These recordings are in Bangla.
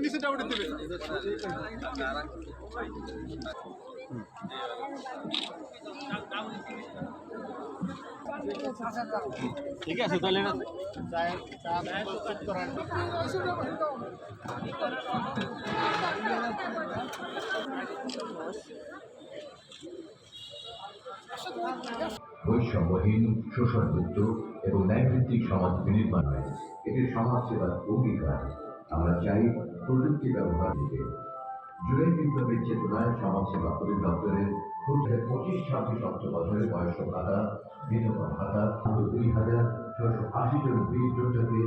নিচেটা উঠে দেবে। ঠিক আছে তাহলে না বৈষম্যহীন, শোষণমুক্ত এবং ন্যায়ভিত্তিক সমাজ বিনির্মাণে এটি সমাজ সেবার অঙ্গীকার। আমরা চাই প্রযুক্তি ব্যবহার থেকে জুলাই বিপ্লবের চেতনায় সমাজসেবা অধিদপ্তরের 25-26 বছরের বয়স্ক ভাতা, বিধবা ভাতা, 2,680 জন বীর যোদ্ধাকে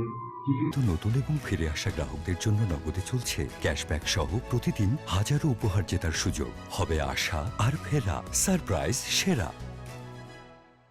নতুন এবং ফিরে আসা গ্রাহকদের জন্য নগদে চলছে ক্যাশব্যাক সহ প্রতিদিন হাজারো উপহার জেতার সুযোগ। হবে আশা আর ফেরা, সারপ্রাইজ সেরা।